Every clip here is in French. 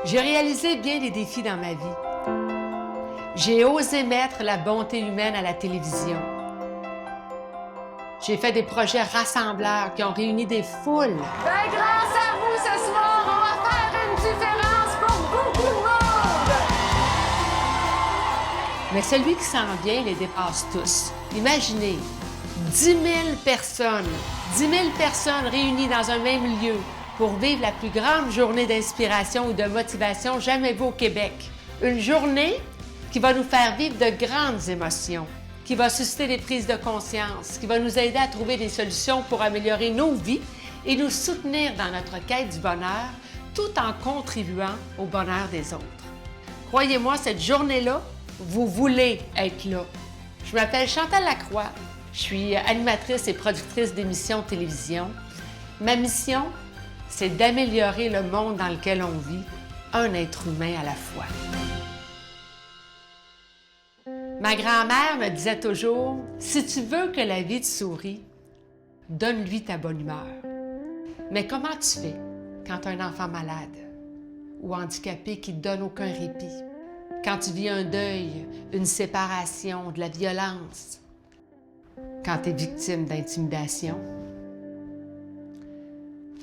J'ai réalisé bien des défis dans ma vie. J'ai osé mettre la bonté humaine à la télévision. J'ai fait des projets rassembleurs qui ont réuni des foules. Ben, grâce à vous, ce soir, on va faire une différence pour beaucoup de monde! Mais celui qui s'en vient les dépasse tous. Imaginez, 10 000 personnes, 10 000 personnes réunies dans un même lieu pour vivre la plus grande journée d'inspiration ou de motivation jamais vue au Québec. Une journée qui va nous faire vivre de grandes émotions, qui va susciter des prises de conscience, qui va nous aider à trouver des solutions pour améliorer nos vies et nous soutenir dans notre quête du bonheur, tout en contribuant au bonheur des autres. Croyez-moi, cette journée-là, vous voulez être là. Je m'appelle Chantal Lacroix, je suis animatrice et productrice d'émissions de télévision. Ma mission, c'est d'améliorer le monde dans lequel on vit, un être humain à la fois. Ma grand-mère me disait toujours, si tu veux que la vie te sourie, donne-lui ta bonne humeur. Mais comment tu fais quand tu as un enfant malade ou handicapé qui ne te donne aucun répit? Quand tu vis un deuil, une séparation, de la violence? Quand tu es victime d'intimidation?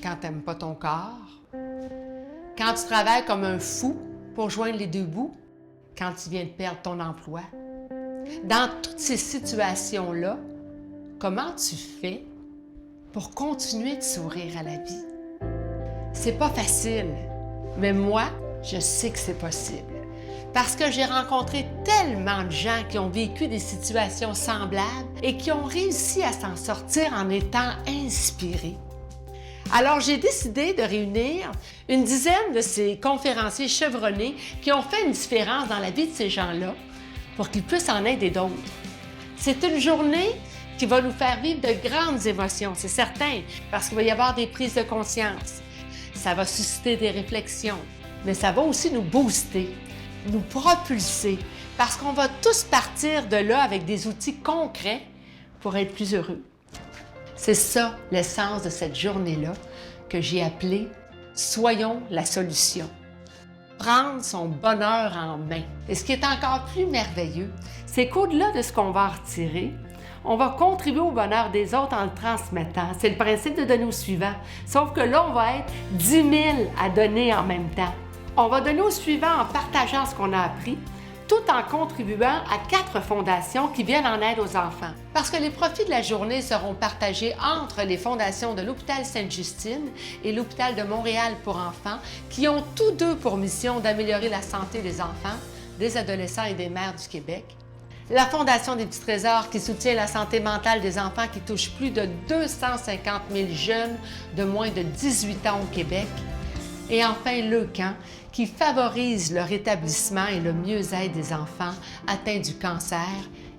Quand tu n'aimes pas ton corps? Quand tu travailles comme un fou pour joindre les deux bouts? Quand tu viens de perdre ton emploi? Dans toutes ces situations-là, comment tu fais pour continuer de sourire à la vie? C'est pas facile, mais moi, je sais que c'est possible. Parce que j'ai rencontré tellement de gens qui ont vécu des situations semblables et qui ont réussi à s'en sortir en étant inspirés. Alors, j'ai décidé de réunir une dizaine de ces conférenciers chevronnés qui ont fait une différence dans la vie de ces gens-là pour qu'ils puissent en aider d'autres. C'est une journée qui va nous faire vivre de grandes émotions, c'est certain, parce qu'il va y avoir des prises de conscience. Ça va susciter des réflexions, mais ça va aussi nous booster, nous propulser, parce qu'on va tous partir de là avec des outils concrets pour être plus heureux. C'est ça l'essence de cette journée-là que j'ai appelée « Soyons la solution ». Prendre son bonheur en main. Et ce qui est encore plus merveilleux, c'est qu'au-delà de ce qu'on va en retirer, on va contribuer au bonheur des autres en le transmettant. C'est le principe de donner au suivant. Sauf que là, on va être 10 000 à donner en même temps. On va donner au suivant en partageant ce qu'on a appris, tout en contribuant à 4 fondations qui viennent en aide aux enfants. Parce que les profits de la journée seront partagés entre les fondations de l'Hôpital Sainte-Justine et l'Hôpital de Montréal pour enfants, qui ont tous deux pour mission d'améliorer la santé des enfants, des adolescents et des mères du Québec. La Fondation des Petits Trésors qui soutient la santé mentale des enfants qui touche plus de 250 000 jeunes de moins de 18 ans au Québec. Et enfin, Le Camp, qui favorise le rétablissement et le mieux-être des enfants atteints du cancer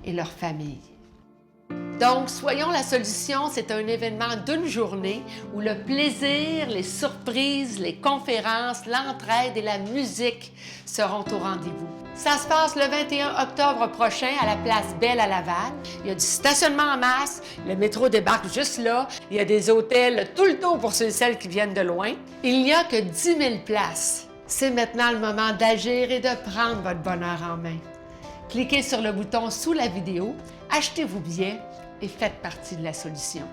et leurs familles. Donc, Soyons la solution, c'est un événement d'une journée où le plaisir, les surprises, les conférences, l'entraide et la musique seront au rendez-vous. Ça se passe le 21 octobre prochain à la place Belle à Laval. Il y a du stationnement en masse, le métro débarque juste là, il y a des hôtels tout le tour pour ceux et celles qui viennent de loin. Il n'y a que 10 000 places. C'est maintenant le moment d'agir et de prendre votre bonheur en main. Cliquez sur le bouton sous la vidéo, achetez vos billets et faites partie de la solution.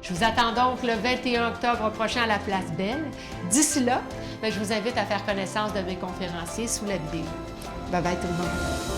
Je vous attends donc le 21 octobre prochain à la place Belle. D'ici là, je vous invite à faire connaissance de mes conférenciers sous la vidéo. Bye bye tout le monde!